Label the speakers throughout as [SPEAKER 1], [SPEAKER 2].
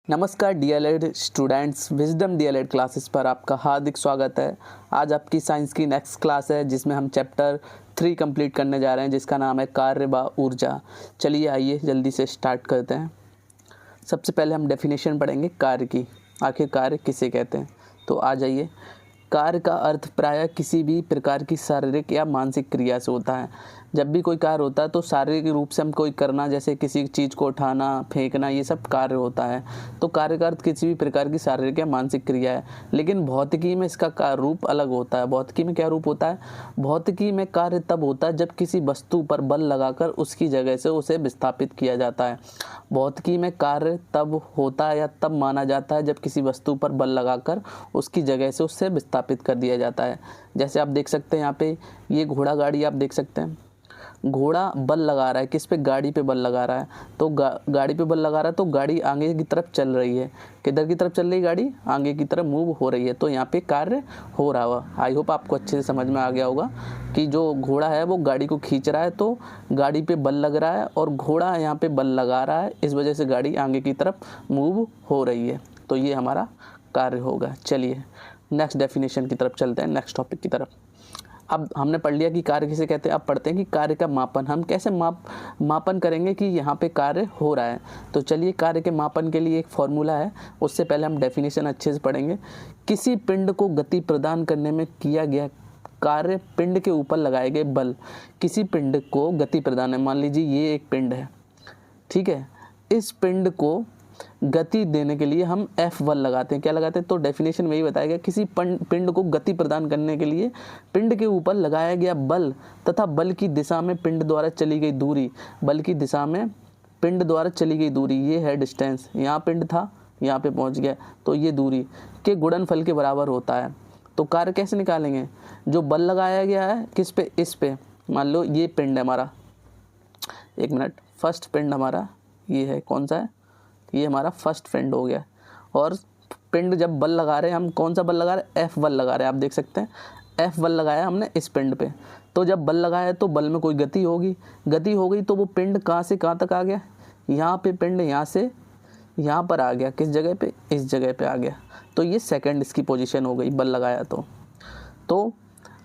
[SPEAKER 1] नमस्कार DElEd students, wisdom DElEd classes पर आपका हार्दिक स्वागत है। आज आपकी साइंस की नेक्स्ट क्लास है जिसमें हम चैप्टर 3 कंप्लीट करने जा रहे हैं जिसका नाम है कार्य व ऊर्जा। चलिए आइए जल्दी से स्टार्ट करते हैं। सबसे पहले हम डेफिनेशन पढ़ेंगे कार्य की, आखिर कार्य किसे कहते हैं। तो आ जाइए। कार्य का अर्थ प्रायः किसी भी प्रकार की शारीरिक या मानसिक क्रिया से होता है। जब भी कोई कार्य होता है तो शारीरिक रूप से हम कोई करना, जैसे किसी चीज़ को उठाना, फेंकना, ये सब कार्य होता है। तो कार्य का अर्थ किसी भी प्रकार की शारीरिक या मानसिक क्रिया है। लेकिन भौतिकी में इसका रूप अलग होता है। भौतिकी में क्या रूप होता है? भौतिकी में कार्य तब होता है जब किसी वस्तु पर बल लगाकर उसकी जगह से उसे विस्थापित किया जाता है। भौतिकी में कार्य तब होता है या तब माना जाता है जब किसी वस्तु पर बल लगाकर उसकी जगह से उससे विस्थापित कर दिया जाता है। जैसे आप देख सकते हैं यहाँ पे ये घोड़ा गाड़ी आप देख सकते हैं। घोड़ा बल लगा रहा है, किस पे? गाड़ी पे बल लगा रहा है। तो गाड़ी पे बल लगा रहा है तो गाड़ी आगे की तरफ चल रही है। किधर की तरफ चल रही है? गाड़ी आगे की तरफ मूव हो रही है। तो यहाँ पे कार्य हो रहा हुआ। आई होप आपको अच्छे से समझ में आ गया होगा कि जो घोड़ा है वो गाड़ी को खींच रहा है, तो गाड़ी पे बल लग रहा है और घोड़ा यहाँ पे बल लगा रहा है, इस वजह से गाड़ी आगे की तरफ मूव हो रही है। तो ये हमारा कार्य होगा। चलिए नेक्स्ट डेफिनेशन की तरफ चलते हैं, नेक्स्ट टॉपिक की तरफ। अब हमने पढ़ लिया कि कार्य किसे कहते हैं। अब पढ़ते हैं कि कार्य का मापन हम कैसे मापन करेंगे कि यहाँ पे कार्य हो रहा है। तो चलिए कार्य के मापन के लिए एक फॉर्मूला है, उससे पहले हम डेफिनेशन अच्छे से पढ़ेंगे। किसी पिंड को गति प्रदान करने में किया गया कार्य पिंड के ऊपर लगाए गए बल। किसी पिंड को गति प्रदान है, मान लीजिए ये एक पिंड है, ठीक है। इस पिंड को गति देने के लिए हम F बल लगाते हैं। क्या लगाते हैं? तो डेफिनेशन में यही बताया गया, किसी पिंड को गति प्रदान करने के लिए पिंड के ऊपर लगाया गया बल तथा बल की दिशा में पिंड द्वारा चली गई दूरी। बल की दिशा में पिंड द्वारा चली गई दूरी, ये है डिस्टेंस। यहाँ पिंड था, यहाँ पे पहुँच गया, तो ये दूरी के गुणनफल के बराबर होता है। तो कार्य कैसे निकालेंगे? जो बल लगाया गया है किस पे? इस पे। मान लो ये पिंड है हमारा, एक मिनट, फर्स्ट पिंड हमारा ये है, कौन सा है? ये हमारा फर्स्ट पिंड हो गया। और पिंड जब बल लगा रहे हैं हम, कौन सा बल लगा रहे हैं? F बल लगा रहे हैं। आप देख सकते हैं F बल लगाया हमने इस पिंड पे। तो जब बल लगाया तो बल में कोई गति होगी, गति हो गई तो वो पिंड कहाँ से कहाँ तक आ गया? यहाँ पे पिंड यहाँ से यहाँ पर आ गया। किस जगह पे? इस जगह पे आ गया। तो ये सेकंड इसकी पोजीशन हो गई, बल लगाया तो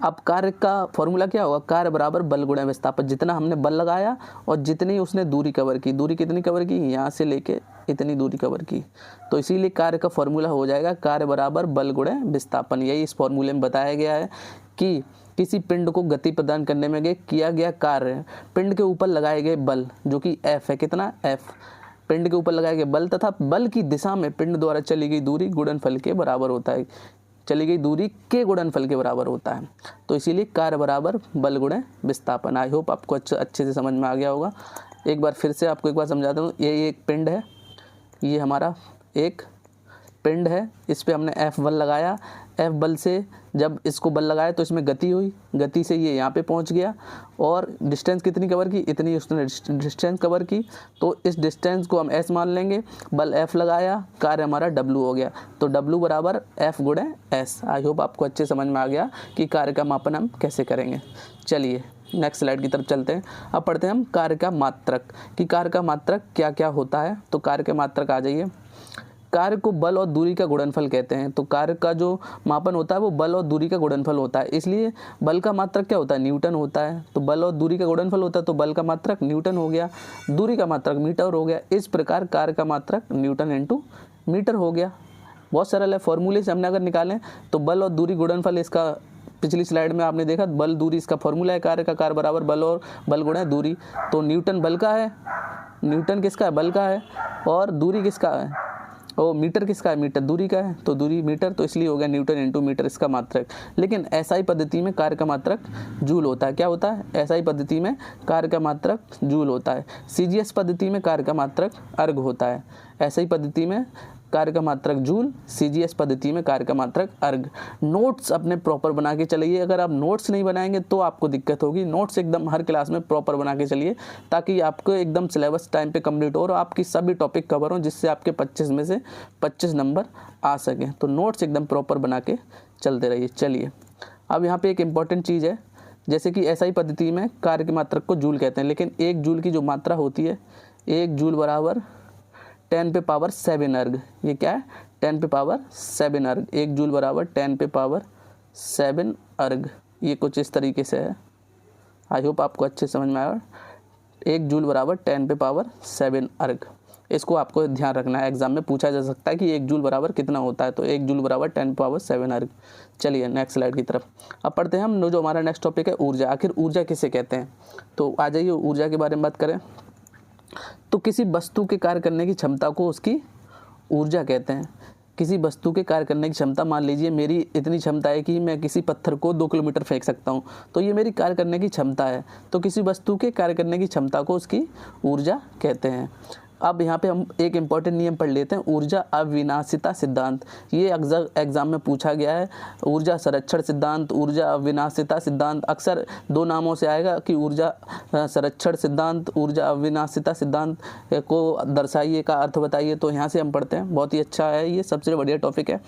[SPEAKER 1] अब कार्य का फॉर्मूला क्या होगा? कार्य बराबर बल गुणा विस्थापन। जितना हमने बल लगाया और जितनी उसने दूरी कवर की, दूरी कितनी कवर की? यहाँ से लेके इतनी दूरी कवर की। तो इसीलिए कार्य का फॉर्मूला हो जाएगा कार्य बराबर बल गुणा विस्थापन। यही इस फॉर्मूले में बताया गया है कि किसी पिंड को गति प्रदान करने में किया गया कार्य पिंड के ऊपर लगाए गए बल, जो कि F है। कितना? F। पिंड के ऊपर लगाए गए बल तथा बल की दिशा में पिंड द्वारा चली गई दूरी गुणनफल के बराबर होता है। चली गई दूरी के गुणनफल के बराबर होता है। तो इसीलिए कार्य बराबर बल गुणा विस्थापन। आई होप आपको अच्छे से समझ में आ गया होगा। एक बार फिर से आपको एक बार समझाता हूँ। ये एक पिंड है, ये हमारा एक पिंड है, इस पे हमने F बल लगाया। F बल से जब इसको बल लगाया तो इसमें गति हुई, गति से ये यहाँ पे पहुँच गया और डिस्टेंस कितनी कवर की? इतनी उसने डिस्टेंस कवर की। तो इस डिस्टेंस को हम S मान लेंगे। बल F लगाया, कार्य हमारा W हो गया। तो W बराबर F गुणा S। आई होप आपको अच्छे समझ में आ गया कि कार्य का मापन हम कैसे करेंगे। चलिए नेक्स्ट स्लाइड की तरफ चलते हैं। अब पढ़ते हैं हम कार्य का मात्रक, कि कार्य का मात्रक क्या क्या होता है। तो कार्य के मात्रक आ जाइए। कार्य को बल और दूरी का गुणनफल कहते हैं। तो कार्य का जो मापन होता है वो बल और दूरी का गुणनफल होता है। इसलिए बल का मात्रक क्या होता है? न्यूटन होता है। तो बल और दूरी का गुणनफल होता है, तो बल का मात्रक न्यूटन हो गया, दूरी का मात्रक मीटर हो गया। इस प्रकार कार्य का मात्रक न्यूटन इंटू मीटर हो गया। बहुत सरल है। फॉर्मूले से हमने अगर निकालें तो बल और दूरी गुणनफल, इसका पिछली स्लाइड में आपने देखा, बल दूरी इसका फॉर्मूला है कार्य का। कार्य बराबर बल और बल गुणा दूरी। तो न्यूटन बल का है, न्यूटन किसका है? बल का है। और दूरी किसका है? ओ मीटर किसका है? मीटर दूरी का है। तो दूरी मीटर, तो इसलिए हो गया न्यूटन इंटू मीटर इसका मात्रक। लेकिन एसआई पद्धति में कार्य का मात्रक जूल होता है। क्या होता है? एसआई पद्धति में कार्य का मात्रक जूल होता है। सीजीएस पद्धति में कार्य का मात्रक अर्ग होता है। एसआई पद्धति में कार्य का मात्रक जूल, सीजीएस पद्धति में कार्य का मात्रक अर्ग। नोट्स अपने प्रॉपर बना के चलिए। अगर आप नोट्स नहीं बनाएंगे तो आपको दिक्कत होगी। नोट्स एकदम हर क्लास में प्रॉपर बना के चलिए, ताकि आपको एकदम सिलेबस टाइम पे कंप्लीट हो और आपकी सभी टॉपिक कवर हो, जिससे आपके 25 में से 25 नंबर आ सकें। तो नोट्स एकदम प्रॉपर बना के चलते रहिए। चलिए अब यहाँ पे एक इम्पॉर्टेंट चीज़ है, जैसे कि एसआई पद्धति में कार्य की मात्रक को जूल कहते हैं, लेकिन एक जूल की जो मात्रा होती है, 1 जूल बराबर 10 पे पावर 7 अर्ग। ये क्या है? 10 पे पावर 7 अर्ग। 1 जूल बराबर 10 पे पावर 7 अर्ग। ये कुछ इस तरीके से है। आई होप आपको अच्छे समझ में आया। 1 जूल बराबर 10 पे पावर 7 अर्ग। इसको आपको ध्यान रखना है, एग्जाम में पूछा जा सकता है कि 1 जूल बराबर कितना होता है। तो 1 जूल बराबर 10 पे पावर 7 अर्ग। चलिए नेक्स्ट स्लाइड की तरफ अब पढ़ते हैं हम। जो हमारा नेक्स्ट टॉपिक है ऊर्जा। आखिर ऊर्जा किसे कहते हैं? तो आ जाइए ऊर्जा के बारे में बात करें। तो किसी वस्तु के कार्य करने की क्षमता को उसकी ऊर्जा कहते हैं। किसी वस्तु के कार्य करने की क्षमता, मान लीजिए मेरी इतनी क्षमता है कि मैं किसी पत्थर को 2 किलोमीटर फेंक सकता हूँ, तो ये मेरी कार्य करने की क्षमता है। तो किसी वस्तु के कार्य करने की क्षमता को उसकी ऊर्जा कहते हैं। अब यहाँ पे हम एक इम्पॉर्टेंट नियम पढ़ लेते हैं, ऊर्जा अविनाशिता सिद्धांत। ये एग्जाम में पूछा गया है। ऊर्जा संरक्षण सिद्धांत, ऊर्जा अविनाशिता सिद्धांत, अक्सर 2 नामों से आएगा कि ऊर्जा संरक्षण सिद्धांत, ऊर्जा अविनाशिता सिद्धांत को दर्शाइए, का अर्थ बताइए। तो यहाँ से हम पढ़ते हैं, बहुत ही अच्छा है, ये सबसे बढ़िया टॉपिक है।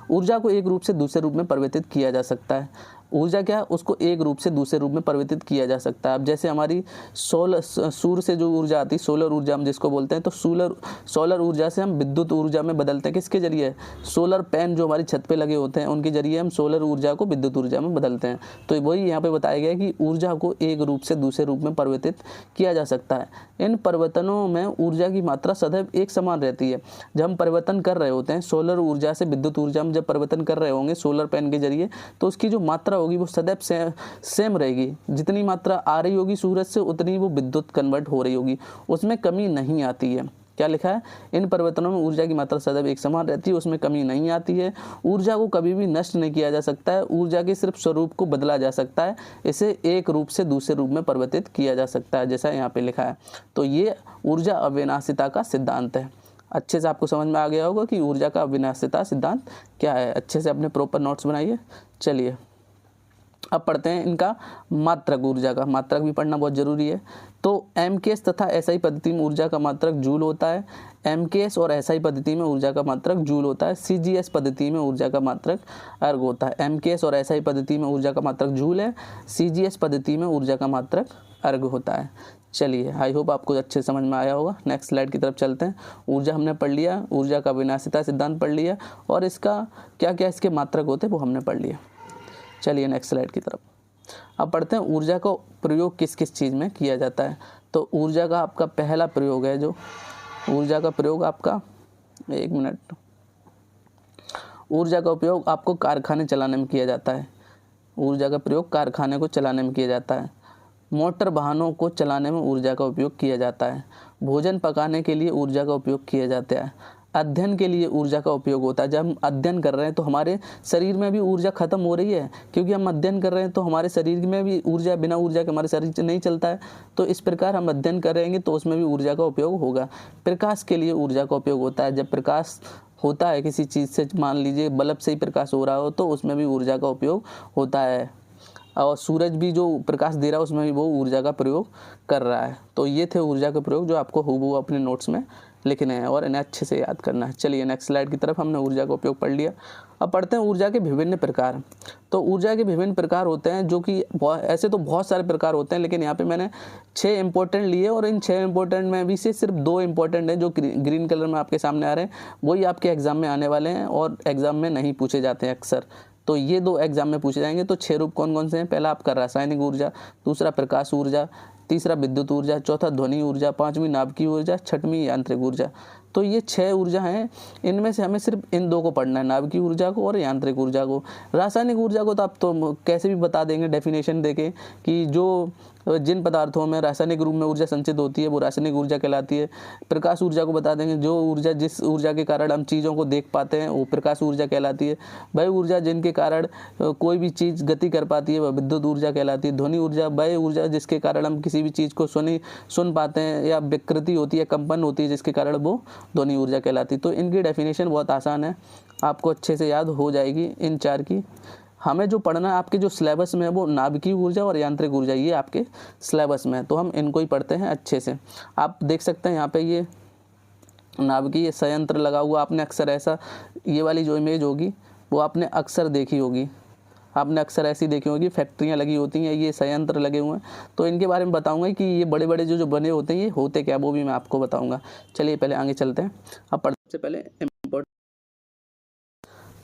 [SPEAKER 1] ऊर्जा को एक रूप से दूसरे रूप में परिवर्तित किया जा सकता है। ऊर्जा क्या है? उसको एक रूप से दूसरे रूप में परिवर्तित किया जा सकता है। अब जैसे हमारी सूर्य से जो ऊर्जा आती है, सोलर ऊर्जा हम जिसको बोलते हैं, तो सोलर ऊर्जा से हम विद्युत ऊर्जा में बदलते हैं। किसके जरिए? सोलर पैन जो हमारी छत पे लगे होते हैं उनके जरिए हम सोलर ऊर्जा को विद्युत ऊर्जा में बदलते हैं। तो वही यहाँ पे बताया गया है कि ऊर्जा को एक रूप से दूसरे रूप में परिवर्तित किया जा सकता है। इन परिवर्तनों में ऊर्जा की मात्रा सदैव एक समान रहती है। जब हम परिवर्तन कर रहे होते हैं सोलर ऊर्जा से विद्युत ऊर्जा में, जब परिवर्तन कर रहे होंगे सोलर पैन के जरिए, तो उसकी जो मात्रा होगी वो सदैव सेम रहेगी। जितनी मात्रा आ रही होगी सूरज से उतनी वो विद्युत कन्वर्ट हो रही होगी, उसमें कमी नहीं आती है। क्या लिखा है? इन परिवर्तनों में ऊर्जा की मात्रा सदैव एक समान रहती है, उसमें कमी नहीं आती है। ऊर्जा को कभी भी नष्ट नहीं किया जा सकता है। ऊर्जा के सिर्फ स्वरूप को बदला जा सकता है। इसे एक रूप से दूसरे रूप में परिवर्तित किया जा सकता है, जैसा यहाँ पे लिखा है। तो ये ऊर्जा अविनाशिता का सिद्धांत है। अच्छे से आपको समझ में आ गया होगा कि ऊर्जा का अविनाशिता सिद्धांत क्या है। अच्छे से अपने प्रॉपर नोट्स बनाइए। चलिए अब पढ़ते हैं इनका मात्रक। ऊर्जा का मात्रक भी पढ़ना बहुत जरूरी है। तो एमकेएस तथा एसआई पद्धति में ऊर्जा का मात्रक जूल होता है। एमकेएस और एसआई पद्धति में ऊर्जा का मात्रक जूल होता है। सीजीएस पद्धति में ऊर्जा का मात्रक अर्ग होता है। एमकेएस और एसआई पद्धति में ऊर्जा का मात्रक जूल है। सीजीएस पद्धति में ऊर्जा का मात्रक अर्ग होता है। चलिए आई होप आपको अच्छे समझ में आया होगा। नेक्स्ट स्लाइड की तरफ चलते हैं। ऊर्जा हमने पढ़ लिया, ऊर्जा का विनाशिता सिद्धांत पढ़ लिया, और इसका क्या क्या इसके मात्रक होते हैं वो हमने पढ़ लिया। चलिए नेक्स्ट स्लाइड की तरफ अब पढ़ते हैं ऊर्जा का प्रयोग किस किस चीज़ में किया जाता है। तो ऊर्जा का आपका पहला प्रयोग है, जो ऊर्जा का प्रयोग आपका, एक मिनट, ऊर्जा का उपयोग आपको कारखाने चलाने में किया जाता है। ऊर्जा का प्रयोग कारखाने को चलाने में किया जाता है। मोटर वाहनों को चलाने में ऊर्जा का उपयोग किया जाता है। भोजन पकाने के लिए ऊर्जा का उपयोग किया जाता है। अध्ययन के लिए ऊर्जा का उपयोग होता है। जब हम अध्ययन कर रहे हैं तो हमारे शरीर में भी ऊर्जा खत्म हो रही है, क्योंकि हम अध्ययन कर रहे हैं तो हमारे शरीर में भी ऊर्जा, बिना ऊर्जा के हमारे शरीर नहीं चलता है। तो इस प्रकार हम अध्ययन करेंगे तो उसमें भी ऊर्जा का उपयोग होगा। प्रकाश के लिए ऊर्जा का उपयोग होता है। जब प्रकाश होता है किसी चीज़ से, मान लीजिए बल्ब से ही प्रकाश हो रहा हो, तो उसमें भी ऊर्जा का उपयोग होता है। और सूरज भी जो प्रकाश दे रहा है उसमें भी वो ऊर्जा का प्रयोग कर रहा है। तो ये थे ऊर्जा के प्रयोग जो आपको हूबहू अपने नोट्स में लिखने हैं और इन्हें अच्छे से याद करना है। चलिए नेक्स्ट स्लाइड की तरफ। हमने ऊर्जा का उपयोग पढ़ लिया। अब पढ़ते हैं ऊर्जा के विभिन्न प्रकार। तो ऊर्जा के विभिन्न प्रकार होते हैं, जो कि ऐसे तो बहुत सारे प्रकार होते हैं, लेकिन यहाँ पे मैंने 6 इंपॉर्टेंट लिए, और इन 6 इंपॉर्टेंट में भी से सिर्फ 2 इंपॉर्टेंट हैं जो ग्रीन कलर में आपके सामने आ रहे हैं, वही आपके एग्जाम में आने वाले हैं और एग्जाम में नहीं पूछे जाते हैं अक्सर। तो ये 2 एग्जाम में पूछे जाएंगे। तो 6 रूप कौन कौन से हैं? पहला आपका रासायनिक ऊर्जा, दूसरा प्रकाश ऊर्जा, तीसरा विद्युत ऊर्जा, चौथा ध्वनि ऊर्जा, 5वीं नाभिकीय ऊर्जा, 6वीं यांत्रिक ऊर्जा। तो ये 6 ऊर्जा हैं। इनमें से हमें सिर्फ इन 2 को पढ़ना है, नाभिकीय ऊर्जा को और यांत्रिक ऊर्जा को। रासायनिक ऊर्जा को तो आप तो कैसे भी बता देंगे डेफिनेशन देके कि जो जिन पदार्थों में रासायनिक रूप में ऊर्जा संचित होती है वो रासायनिक ऊर्जा कहलाती है। प्रकाश ऊर्जा को बता देंगे, जो ऊर्जा, जिस ऊर्जा के कारण हम चीज़ों को देख पाते हैं वो प्रकाश ऊर्जा कहलाती है। वह ऊर्जा जिनके कारण कोई भी चीज़ गति कर पाती है वह विद्युत ऊर्जा कहलाती है। ध्वनि ऊर्जा वह ऊर्जा जिसके कारण हम किसी भी चीज़ को सुन पाते हैं, या विकृति होती है, कंपन होती है, जिसके कारण वो ध्वनि ऊर्जा कहलाती है। तो इनकी डेफिनेशन बहुत आसान है, आपको अच्छे से याद हो जाएगी इन 4 की। हमें जो पढ़ना है आपके जो सिलेबस में है वो नाभिकीय ऊर्जा और यांत्रिक ऊर्जा, ये आपके सिलेबस में है, तो हम इनको ही पढ़ते हैं अच्छे से। आप देख सकते हैं यहाँ पे ये नाभिकीय संयंत्र लगा हुआ, आपने अक्सर ऐसा, ये वाली जो इमेज होगी वो आपने अक्सर देखी होगी। आपने अक्सर ऐसी देखी होगी, फैक्ट्रियाँ लगी होती हैं, ये संयंत्र लगे हुए हैं, तो इनके बारे में बताऊंगा कि ये बड़े बड़े जो बने होते हैं ये होते क्या, वो भी मैं आपको बताऊंगा। चलिए पहले आगे चलते हैं। अब पढ़ने से पहले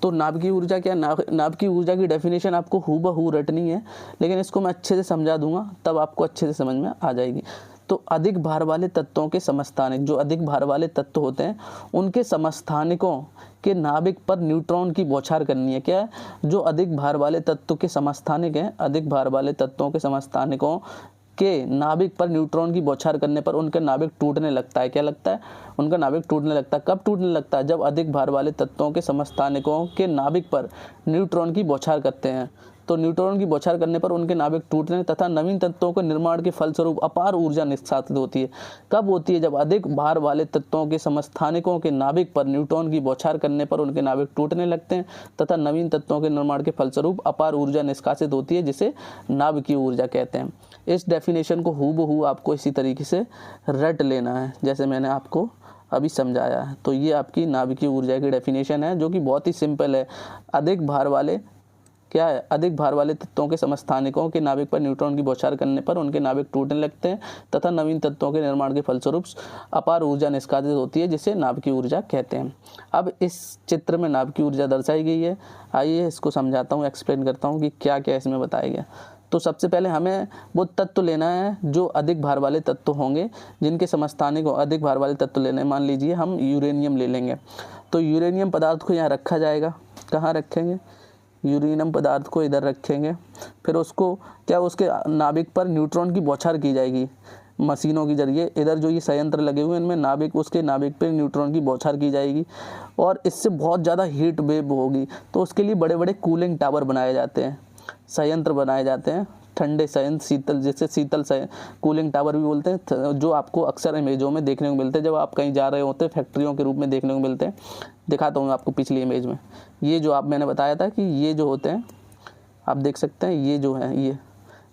[SPEAKER 1] तो नाभिकीय ऊर्जा क्या, नाभिकीय ऊर्जा की डेफिनेशन आपको हूबहू रटनी है, लेकिन इसको मैं अच्छे से समझा दूंगा, तब आपको अच्छे से समझ में आ जाएगी। तो अधिक भार वाले तत्वों के समस्थानिक, जो अधिक भार वाले तत्व होते हैं उनके समस्थानिकों के नाभिक पर न्यूट्रॉन की बौछार करनी है। क्या है, जो अधिक भार वाले तत्व के समस्थानिक हैं, अधिक भार वाले तत्वों के समस्थानिकों के नाभिक पर न्यूट्रॉन की बौछार करने पर उनका नाभिक टूटने लगता है। क्या लगता है, उनका नाभिक टूटने लगता है। कब टूटने लगता है, जब अधिक भार वाले तत्वों के समस्थानिकों के नाभिक पर न्यूट्रॉन की बौछार करते हैं। तो न्यूट्रॉन की बौछार करने पर उनके नाभिक टूटने तथा नवीन तत्वों के निर्माण के फलस्वरूप अपार ऊर्जा निष्कासित होती है। कब होती है, जब अधिक भार वाले तत्वों के समस्थानिकों के नाभिक पर न्यूट्रॉन की बौछार करने पर उनके नाभिक टूटने लगते हैं तथा नवीन तत्वों के निर्माण के फलस्वरूप अपार ऊर्जा निष्कासित होती है, जिसे नाभिकीय ऊर्जा कहते हैं। इस डेफिनेशन को हूबहू आपको इसी तरीके से रट लेना है जैसे मैंने आपको अभी समझाया है। तो ये आपकी नाभिकीय ऊर्जा की डेफिनेशन है, जो कि बहुत ही सिंपल है। अधिक भार वाले क्या है, अधिक भार वाले तत्वों के समस्थानिकों के नाभिक पर न्यूट्रॉन की बौछार करने पर उनके नाभिक टूटने लगते हैं तथा नवीन तत्वों के निर्माण के फलस्वरूप अपार ऊर्जा निष्कासित होती है, जिसे नाभिकीय ऊर्जा कहते हैं। अब इस चित्र में नाभिकीय ऊर्जा दर्शाई गई है। आइए इसको समझाता हूँ, एक्सप्लेन करता हूँ कि क्या क्या इसमें बताया गया। तो सबसे पहले हमें वो तत्व लेना है जो अधिक भार वाले तत्व होंगे, जिनके समस्थानिक अधिक भार वाले तत्व लेने हैं। मान लीजिए हम यूरेनियम ले लेंगे, तो यूरेनियम पदार्थ को यहाँ रखा जाएगा। कहाँ रखेंगे, यूरेनियम पदार्थ को इधर रखेंगे। फिर उसको क्या, उसके नाभिक पर न्यूट्रॉन की बौछार की जाएगी मशीनों के जरिए। इधर जो ये संयंत्र लगे हुए हैं इनमें नाभिक, उसके नाभिक पे न्यूट्रॉन की बौछार की जाएगी और इससे बहुत ज़्यादा हीट वेव होगी। तो उसके लिए बड़े बड़े कूलिंग टावर बनाए जाते हैं, संयंत्र बनाए जाते हैं, ठंडे संयंत्र, शीतल, जैसे शीतल कूलिंग टावर भी बोलते हैं, जो आपको अक्सर इमेजों में देखने को मिलते हैं जब आप कहीं जा रहे होते हैं, फैक्ट्रियों के रूप में देखने को मिलते हैं। दिखाता हूँ आपको पिछली इमेज में। ये जो आप मैंने बताया था कि ये जो होते हैं, आप देख सकते हैं, ये जो है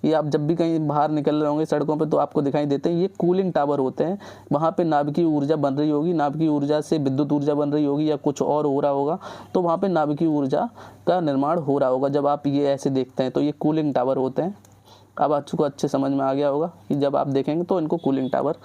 [SPEAKER 1] ये आप जब भी कहीं बाहर निकल रहे होंगे सड़कों पे तो आपको दिखाई देते हैं। ये कूलिंग टावर होते हैं, वहाँ पे नाभिकीय ऊर्जा बन रही होगी, नाभिकीय ऊर्जा से विद्युत ऊर्जा बन रही होगी या कुछ और हो रहा होगा, तो वहाँ पे नाभिकीय ऊर्जा का निर्माण हो रहा होगा। जब आप ये ऐसे देखते हैं तो ये कूलिंग टावर होते हैं। अब आपको अच्छे समझ में आ गया होगा कि जब आप देखेंगे तो इनको कूलिंग टावर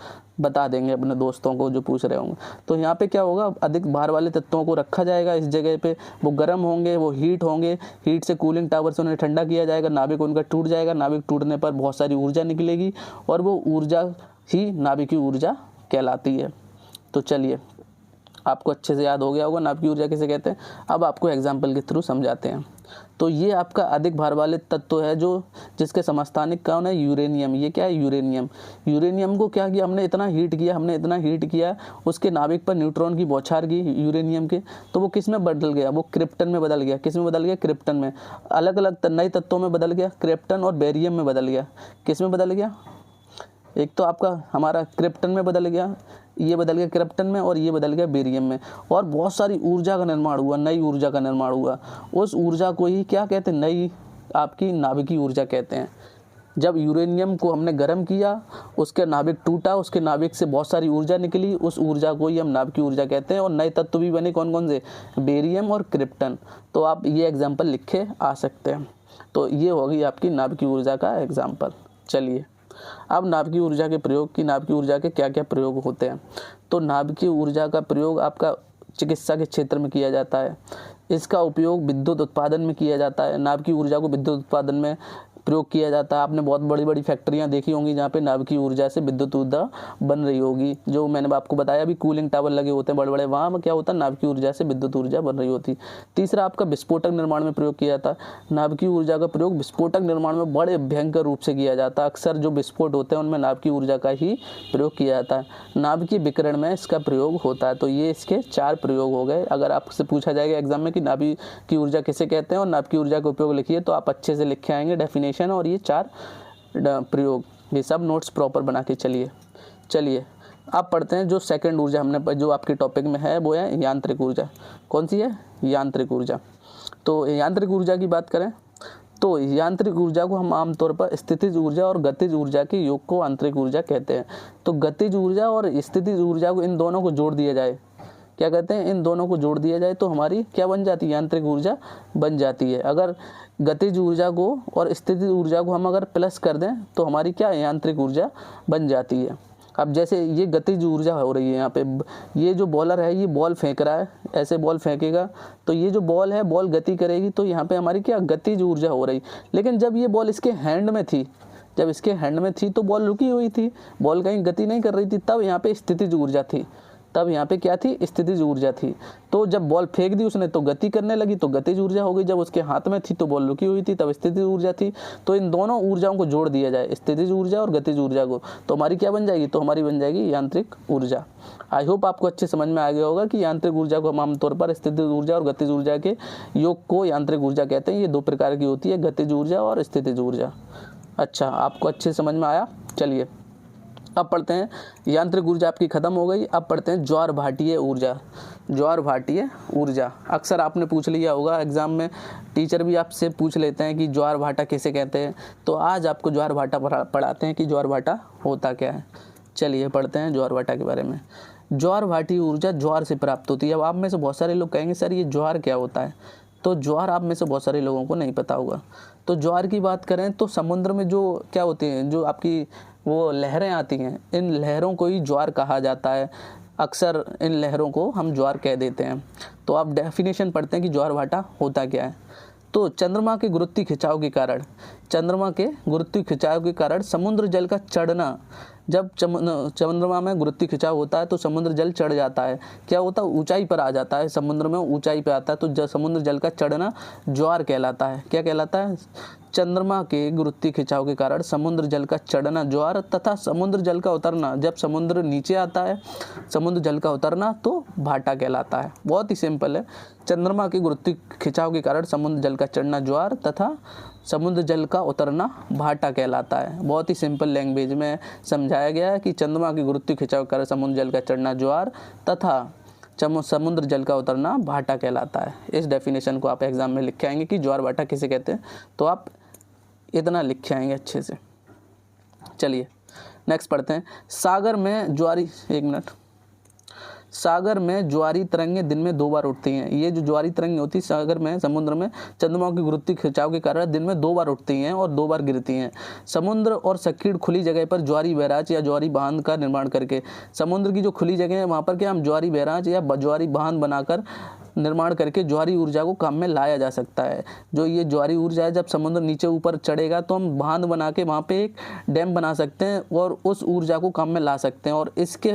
[SPEAKER 1] बता देंगे अपने दोस्तों को जो पूछ रहे होंगे। तो यहाँ पे क्या होगा, अधिक भार वाले तत्वों को रखा जाएगा इस जगह पे, वो गर्म होंगे, वो हीट होंगे, हीट से कूलिंग टावर से उन्हें ठंडा किया जाएगा, नाभिक उनका टूट जाएगा, नाभिक टूटने पर बहुत सारी ऊर्जा निकलेगी और वो ऊर्जा ही नाभिकीय ऊर्जा कहलाती है। तो चलिए, आपको अच्छे से याद हो गया होगा नाभिकीय ऊर्जा किसे कहते हैं। अब आपको एग्जाम्पल के थ्रू समझाते हैं। तो ये आपका अधिक भार वाले तत्व है जो जिसके समस्थानिक कौन है, यूरेनियम। ये क्या है, यूरेनियम। यूरेनियम को क्या किया हमने, इतना हीट किया, उसके नाभिक पर न्यूट्रॉन की बौछार की यूरेनियम के, तो वो किस में बदल गया, वो क्रिप्टन में बदल गया। किस में बदल गया, क्रिप्टन में। अलग अलग नए तत्वों में बदल गया, क्रिप्टन और बेरियम में बदल गया। किस में बदल गया, एक तो आपका हमारा क्रिप्टन में बदल गया, ये बदल गया क्रिप्टन में, और ये बदल गया बेरियम में। और बहुत सारी ऊर्जा का निर्माण हुआ, नई ऊर्जा का निर्माण हुआ। उस ऊर्जा को ही क्या कहते हैं, नई आपकी नाभिकीय ऊर्जा कहते हैं। जब यूरेनियम को हमने गर्म किया, उसके नाभिक टूटा, उसके नाभिक से बहुत सारी ऊर्जा निकली, उस ऊर्जा को ही हम नाभिकीय ऊर्जा कहते हैं। और नए तत्व भी बने, कौन कौन से, बेरियम और क्रिप्टन। तो आप ये एग्जाम्पल लिखे आ सकते हैं। तो ये होगी आपकी नाभिकीय ऊर्जा का एग्जाम्पल। चलिए, अब नाभिकीय ऊर्जा के प्रयोग की, नाभिकीय ऊर्जा के क्या क्या प्रयोग होते हैं। तो नाभिकीय ऊर्जा का प्रयोग आपका चिकित्सा के क्षेत्र में किया जाता है। इसका उपयोग विद्युत उत्पादन में किया जाता है। नाभिकीय ऊर्जा को विद्युत उत्पादन में प्रयोग किया जाता है। आपने बहुत बड़ी बड़ी फैक्ट्रियां देखी होंगी जहाँ पे नाभिकीय ऊर्जा से विद्युत ऊर्जा बन रही होगी। जो मैंने आपको बताया अभी, कूलिंग टावर लगे होते हैं बड़े बड़े, वहाँ में क्या होता है, नाभिकीय ऊर्जा से विद्युत ऊर्जा बन रही होती। तीसरा आपका विस्फोटक निर्माण में प्रयोग किया जाता है। नाभिकीय ऊर्जा का प्रयोग विस्फोटक निर्माण में बड़े भयंकर रूप से किया जाता है। अक्सर जो विस्फोट होते हैं उनमें नाभिकीय ऊर्जा का ही प्रयोग किया जाता है। नाभिकीय विकिरण में इसका प्रयोग होता है। तो ये इसके 4 प्रयोग हो गए। अगर आपसे पूछा जाएगा एग्जाम में कि नाभिकीय ऊर्जा किसे कहते हैं और नाभिकीय ऊर्जा का उपयोग लिखिए, तो आप अच्छे से लिख के आएंगे डेफिनेशन और ये 4 प्रयोग। ये सब नोट्स प्रॉपर बना के चलिए आप पढ़ते हैं। जो सेकंड ऊर्जा हमने जो आपके टॉपिक में है वो है यांत्रिक ऊर्जा। कौन सी है, यांत्रिक ऊर्जा। तो यांत्रिक ऊर्जा की बात करें तो यांत्रिक ऊर्जा को हम आमतौर पर स्थितिज ऊर्जा और गतिज ऊर्जा के योग को आंतरिक ऊर्जा कहते हैं। तो गतिज ऊर्जा और स्थितिज ऊर्जा को, इन दोनों को जोड़ दिया जाए क्या कहते हैं, इन दोनों को जोड़ दिया जाए तो हमारी क्या बन जाती है, यांत्रिक ऊर्जा बन जाती है। अगर गतिज ऊर्जा को और स्थितिज ऊर्जा को हम अगर प्लस कर दें तो हमारी क्या यांत्रिक ऊर्जा बन जाती है। अब जैसे ये गतिज ऊर्जा हो रही है, यहाँ पे ये जो बॉलर है ये बॉल फेंक रहा है, ऐसे बॉल फेंकेगा तो ये जो बॉल है बॉल गति करेगी, तो यहाँ पे हमारी क्या गतिज ऊर्जा हो रही। लेकिन जब ये बॉल इसके हैंड में थी, जब इसके हैंड में थी तो बॉल रुकी हुई थी, बॉल कहीं गति नहीं कर रही थी, तब यहाँ पे स्थितिज ऊर्जा थी, तब यहाँ पे क्या थी, स्थितिज ऊर्जा थी। तो जब बॉल फेंक दी उसने तो गति करने लगी तो गतिज ऊर्जा हो गई, जब उसके हाथ में थी तो बॉल रुकी हुई थी तब स्थितिज ऊर्जा थी। तो इन दोनों ऊर्जाओं को जोड़ दिया जाए, स्थितिज ऊर्जा और गतिज ऊर्जा को, तो हमारी क्या बन जाएगी, तो हमारी बन जाएगी यांत्रिक ऊर्जा। आई होप आपको अच्छे समझ में आ गया होगा कि यांत्रिक ऊर्जा को हम आमतौर पर स्थितिज ऊर्जा और गतिज ऊर्जा के योग को यांत्रिक ऊर्जा कहते हैं। ये दो प्रकार की होती है, गतिज ऊर्जा और स्थितिज ऊर्जा। अच्छा, आपको अच्छे समझ में आया। चलिए अब पढ़ते हैं, यांत्रिक ऊर्जा आपकी खत्म हो गई। अब पढ़ते हैं ज्वार भाटीय ऊर्जा। ज्वार भाटीय ऊर्जा अक्सर आपने पूछ लिया होगा एग्जाम में, टीचर भी आपसे पूछ लेते हैं कि ज्वार भाटा किसे कहते हैं। तो आज आपको ज्वार भाटा पढ़ाते हैं कि ज्वार भाटा होता क्या है। चलिए पढ़ते हैं ज्वार भाटा के बारे में। ज्वार भाटीय ऊर्जा ज्वार से प्राप्त होती है। अब आप में से बहुत सारे लोग कहेंगे सर ये ज्वार क्या होता है, तो ज्वार आप में से बहुत सारे लोगों को नहीं पता होगा। तो ज्वार की बात करें तो समुद्र में जो क्या होती हैं, जो आपकी वो लहरें आती हैं, इन लहरों को ही ज्वार कहा जाता है। अक्सर इन लहरों को हम ज्वार कह देते हैं। तो आप डेफिनेशन पढ़ते हैं कि ज्वार भाटा होता क्या है। तो चंद्रमा के गुरुत्व खिंचाव के कारण, चंद्रमा के गुरुत्व खिंचाव के कारण समुद्र जल का चढ़ना, जब चंद्रमा में गुरुत्व खिंचाव होता है तो समुद्र जल चढ़ जाता है, क्या होता है, ऊंचाई पर आ जाता है, समुद्र में ऊंचाई पे आता है, तो समुद्र जल का चढ़ना ज्वार कहलाता है। क्या कहलाता है, चंद्रमा के गुरुत्व खिंचाव के कारण समुद्र जल का चढ़ना ज्वार, तथा समुद्र जल का उतरना, जब समुद्र नीचे आता है समुद्र जल का उतरना तो भाटा कहलाता है। बहुत ही सिंपल है, चंद्रमा के गुरुत्व खिंचाव के कारण समुद्र जल का चढ़ना ज्वार तथा समुद्र जल का उतरना भाटा कहलाता है। बहुत ही सिंपल लैंग्वेज में समझाया गया है कि चंद्रमा के गुरुत्व खिंचाव के कारण समुद्र जल का चढ़ना ज्वार तथा समुद्र जल का उतरना भाटा कहलाता है। इस डेफिनेशन को आप एग्जाम में लिख के आएंगे कि ज्वार भाटा किसे कहते हैं, तो आप इतना लिख के आएंगे अच्छे से। चलिए नेक्स्ट पढ़ते हैं। सागर में ज्वारी, एक मिनट, सागर में ज्वारी तरंगें दिन में 2 बार उठती हैं। ये जो ज्वारी तरंगें होती है सागर में, समुद्र में चंद्रमा के गुरुत्व खिंचाव के कारण दिन में 2 बार उठती हैं और 2 बार गिरती हैं। समुद्र और संकीर्ण खुली जगह पर ज्वारी बैराज या ज्वारी बांध का निर्माण करके, समुद्र की जो खुली जगह है वहाँ पर क्या हम ज्वारी बैराज या ज्वारी बांध बनाकर निर्माण करके ज्वारी ऊर्जा को काम में लाया जा सकता है। जो ये ज्वारी ऊर्जा है, जब समुद्र नीचे ऊपर चढ़ेगा तो हम बांध बना के वहाँ पे एक डैम बना सकते हैं और उस ऊर्जा को काम में ला सकते हैं और इसके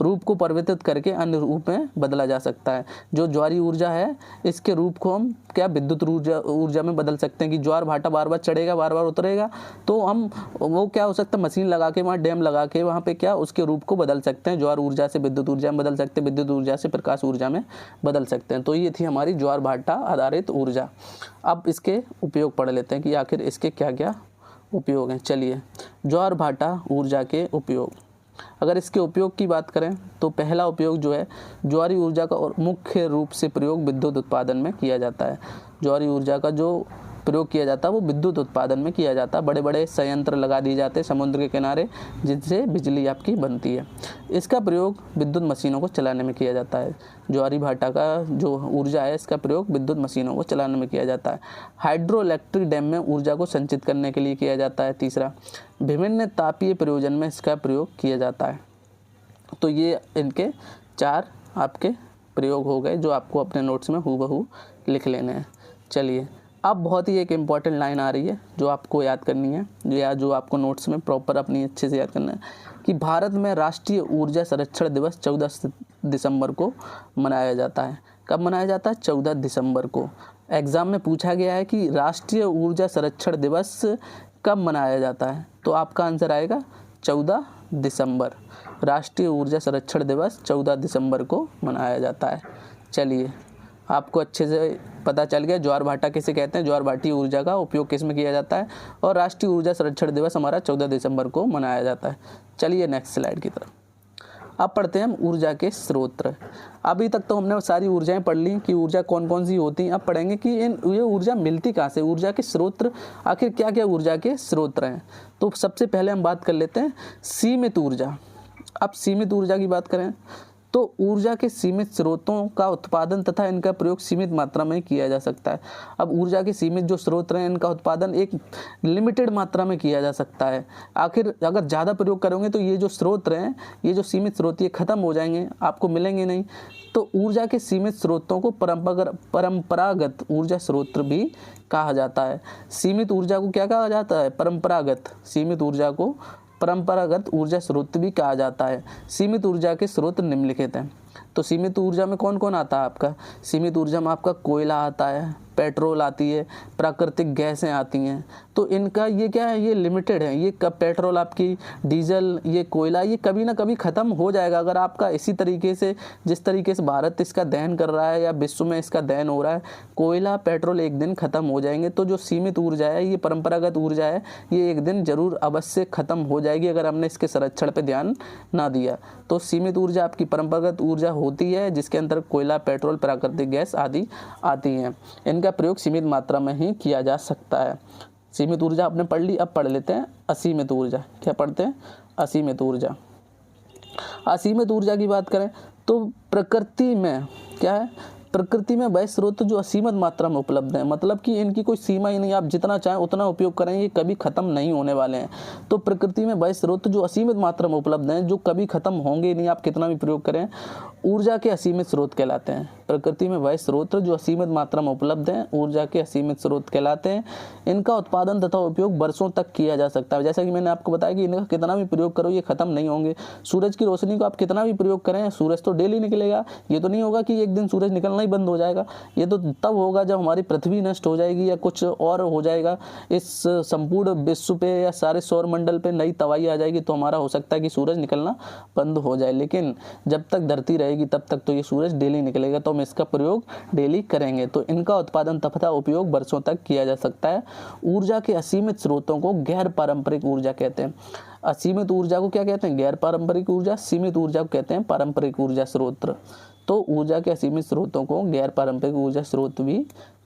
[SPEAKER 1] रूप को परिवर्तित करके अन्य रूप में बदला जा सकता है। जो ज्वारी ऊर्जा है इसके रूप को हम क्या विद्युत ऊर्जा में बदल सकते हैं कि ज्वार भाटा बार बार चढ़ेगा बार बार उतरेगा, तो हम वो क्या हो सकता है, मशीन लगा के वहाँ डैम लगा के वहाँ पे क्या उसके रूप को बदल सकते हैं। ज्वार ऊर्जा से विद्युत ऊर्जा में बदल सकते हैं, विद्युत ऊर्जा से प्रकाश ऊर्जा में बदल सकते हैं। तो ये थी हमारी ज्वार भाटा आधारित ऊर्जा। अब इसके उपयोग पढ़ लेते हैं कि आखिर इसके क्या क्या उपयोग हैं। चलिए ज्वार भाटा ऊर्जा के उपयोग, अगर इसके उपयोग की बात करें तो पहला उपयोग जो है, ज्वारी ऊर्जा का और मुख्य रूप से प्रयोग विद्युत उत्पादन में किया जाता है। ज्वारी ऊर्जा का जो प्रयोग किया जाता है वो विद्युत उत्पादन में किया जाता है। बड़े बड़े संयंत्र लगा दिए जाते हैं समुद्र के किनारे जिनसे बिजली आपकी बनती है। इसका प्रयोग विद्युत मशीनों को चलाने में किया जाता है। ज्वारी भाटा का जो ऊर्जा है इसका प्रयोग विद्युत मशीनों को चलाने में किया जाता है। हाइड्रो इलेक्ट्रिक डैम में ऊर्जा को संचित करने के लिए किया जाता है। तीसरा, विभिन्न तापीय प्रयोजन में इसका प्रयोग किया जाता है। तो ये इनके 4 आपके प्रयोग हो गए जो आपको अपने नोट्स में हूबहू लिख लेने हैं। चलिए अब बहुत ही एक इम्पॉर्टेंट लाइन आ रही है जो आपको याद करनी है, या जो आपको नोट्स में प्रॉपर अपनी अच्छे से याद करना है कि भारत में राष्ट्रीय ऊर्जा संरक्षण दिवस 14 दिसंबर को मनाया जाता है। कब मनाया जाता है? 14 दिसंबर को। एग्ज़ाम में पूछा गया है कि राष्ट्रीय ऊर्जा संरक्षण दिवस कब मनाया जाता है, तो आपका आंसर आएगा 14 दिसंबर। राष्ट्रीय ऊर्जा संरक्षण दिवस 14 दिसंबर को मनाया जाता है। चलिए आपको अच्छे से पता चल गया ज्वार भाटा किसे कहते हैं, ज्वार भाटी ऊर्जा का उपयोग किस में किया जाता है, और राष्ट्रीय ऊर्जा संरक्षण दिवस हमारा 14 दिसंबर को मनाया जाता है। चलिए नेक्स्ट स्लाइड की तरफ अब पढ़ते हैं हम ऊर्जा के स्रोत। अभी तक तो हमने सारी ऊर्जाएं पढ़ ली कि ऊर्जा कौन कौन सी होती हैं। अब पढ़ेंगे कि ये ऊर्जा मिलती कहाँ से, ऊर्जा के स्रोत आखिर क्या क्या ऊर्जा के स्रोत हैं। तो सबसे पहले हम बात कर लेते हैं सीमित ऊर्जा। अब सीमित ऊर्जा की बात करें तो ऊर्जा के सीमित स्रोतों का उत्पादन तथा इनका प्रयोग सीमित मात्रा में किया जा सकता है। अब ऊर्जा के सीमित जो स्रोत हैं इनका उत्पादन एक लिमिटेड मात्रा में किया जा सकता है। आखिर अगर ज़्यादा प्रयोग करोगे तो ये जो स्रोत हैं, ये जो सीमित स्रोत, ये ख़त्म हो जाएंगे, आपको मिलेंगे नहीं। तो ऊर्जा के सीमित स्रोतों को परंपरागत ऊर्जा स्रोत भी कहा जाता है। सीमित ऊर्जा को क्या कहा जाता है? परंपरागत। सीमित ऊर्जा को परंपरागत ऊर्जा स्रोत भी कहा जाता है। सीमित ऊर्जा के स्रोत निम्नलिखित हैं। तो सीमित ऊर्जा में कौन कौन आता है आपका? सीमित ऊर्जा में आपका कोयला आता है, पेट्रोल आती है, प्राकृतिक गैसें आती हैं। तो इनका ये क्या है? ये लिमिटेड है। ये कब पेट्रोल, आपकी डीजल, ये कोयला, ये कभी ना कभी ख़त्म हो जाएगा। अगर आपका इसी तरीके से, जिस तरीके से भारत इसका दहन कर रहा है या विश्व में इसका दहन हो रहा है, कोयला पेट्रोल एक दिन ख़त्म हो जाएंगे। तो जो सीमित ऊर्जा है, ये परंपरागत ऊर्जा है, ये एक दिन ज़रूर अवश्य ख़त्म हो जाएगी अगर हमने इसके संरक्षण पर ध्यान ना दिया। तो सीमित ऊर्जा आपकी परंपरागत ऊर्जा होती है जिसके अंदर कोयला, पेट्रोल, प्राकृतिक गैस आदि आती हैं। इनका प्रयोग सीमित मात्रा में ही किया जा सकता है। सीमित ऊर्जा आपने पढ़ ली, अब पढ़ लेते हैं असीमित ऊर्जा। क्या पढ़ते हैं? असीमित ऊर्जा। असीमित ऊर्जा की बात करें तो प्रकृति में क्या है? प्रकृति में वह स्रोत जो असीमित मात्रा में उपलब्ध हैं, मतलब कि इनकी कोई सीमा ही नहीं, आप जितना चाहें उतना उपयोग करें, ये कभी ख़त्म नहीं होने वाले हैं। तो प्रकृति में वह स्रोत जो असीमित मात्रा में उपलब्ध हैं, जो कभी ख़त्म होंगे नहीं, आप कितना भी प्रयोग करें, ऊर्जा के असीमित स्रोत कहलाते हैं। प्रकृति में वह स्रोत जो असीमित मात्रा में उपलब्ध हैं, ऊर्जा के असीमित स्रोत कहलाते हैं। इनका उत्पादन तथा उपयोग वर्षों तक किया जा सकता है। जैसा कि मैंने आपको बताया कि इनका कितना भी प्रयोग करो ये ख़त्म नहीं होंगे। सूरज की रोशनी को आप कितना भी प्रयोग करें, सूरज तो डेली निकलेगा। ये तो नहीं होगा कि एक दिन सूरज निकलना ही बंद हो जाएगा। ये तो तब होगा जब हमारी पृथ्वी नष्ट हो जाएगी या कुछ और हो जाएगा, इस संपूर्ण विश्व पे या सारे सौर मंडल पे नई तबाही आ जाएगी, तो हमारा हो सकता है कि सूरज निकलना बंद हो जाए। लेकिन जब तक धरती रहेगी तब तक तो ये सूरज डेली निकलेगा, तो हम इसका प्रयोग डेली करेंगे। तो इनका उत्पादन तथा उपयोग वर्षों तक किया जा सकता है। ऊर्जा के असीमित स्रोतों को गैर पारंपरिक ऊर्जा कहते हैं। असीमित ऊर्जा को क्या कहते हैं? गैर पारंपरिक ऊर्जा। सीमित ऊर्जा को कहते हैं पारंपरिक ऊर्जा स्रोत। तो ऊर्जा के असीमित स्रोतों को गैर पारंपरिक ऊर्जा स्रोत भी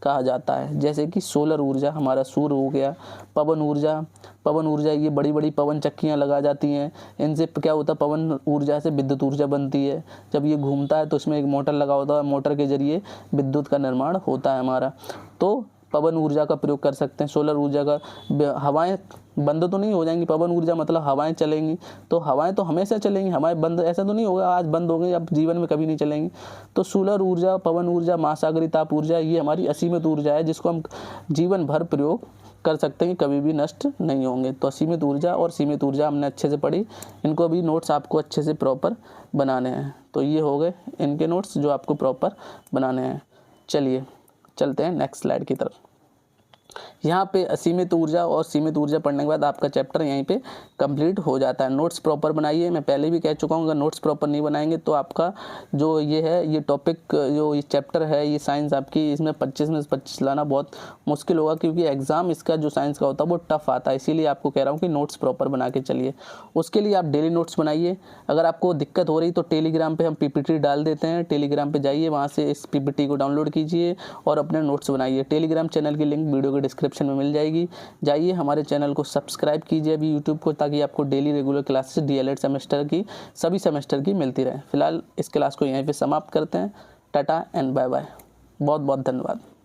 [SPEAKER 1] कहा जाता है। जैसे कि सोलर ऊर्जा, हमारा सूर्य हो गया। पवन ऊर्जा, पवन ऊर्जा ये बड़ी बड़ी पवन चक्कियाँ लगा जाती हैं। इनसे क्या होता है? पवन ऊर्जा से विद्युत ऊर्जा बनती है। जब ये घूमता है तो इसमें एक मोटर लगा होता है, मोटर के जरिए विद्युत का निर्माण होता है हमारा। तो पवन ऊर्जा का प्रयोग कर सकते हैं। सोलर ऊर्जा का, हवाएं बंद तो नहीं हो जाएंगी। पवन ऊर्जा मतलब हवाएं चलेंगी, तो हवाएं तो हमेशा चलेंगी, हवाएं बंद ऐसा तो नहीं होगा आज बंद हो गई अब जीवन में कभी नहीं चलेंगी। तो सोलर ऊर्जा, पवन ऊर्जा, महासागरीय ताप ऊर्जा, ये हमारी असीमित ऊर्जा है जिसको हम जीवन भर प्रयोग कर सकते हैं, कभी भी नष्ट नहीं होंगे। तो असीमित ऊर्जा और सीमित ऊर्जा हमने अच्छे से पढ़ी। इनको भी नोट्स आपको अच्छे से प्रॉपर बनाने हैं। तो ये हो गए इनके नोट्स जो आपको प्रॉपर बनाने हैं। चलिए चलते हैं नेक्स्ट स्लाइड की तरफ। यहाँ पे असीमित ऊर्जा और सीमित ऊर्जा पढ़ने के बाद आपका चैप्टर यहीं पे कंप्लीट हो जाता है। नोट्स प्रॉपर बनाइए। मैं पहले भी कह चुका हूँ, अगर नोट्स प्रॉपर नहीं बनाएंगे तो आपका जो ये है, ये टॉपिक, जो ये चैप्टर है, ये साइंस आपकी, इसमें 25 में से 25 लाना बहुत मुश्किल होगा, क्योंकि एग्जाम इसका जो साइंस का होता है वो टफ आता है। इसीलिए आपको कह रहा हूँ कि नोट्स प्रॉपर बना के चलिए। उसके लिए आप डेली नोट्स बनाइए। अगर आपको दिक्कत हो रही तो टेलीग्राम पर हम PPT डाल देते हैं। टेलीग्राम पर जाइए, वहाँ से इस PPT को डाउनलोड कीजिए और अपने नोट्स बनाइए। टेलीग्राम चैनल की लिंक वीडियो के डिस्क्रिप्शन में मिल जाएगी। जाइए हमारे चैनल को सब्सक्राइब कीजिए अभी यूट्यूब को, ताकि आपको daily regular classes DLED semester की, सभी सेमेस्टर की मिलती रहे। फिलहाल इस क्लास को यहीं पे समाप्त करते हैं। Tata and bye bye. बहुत बहुत धन्यवाद।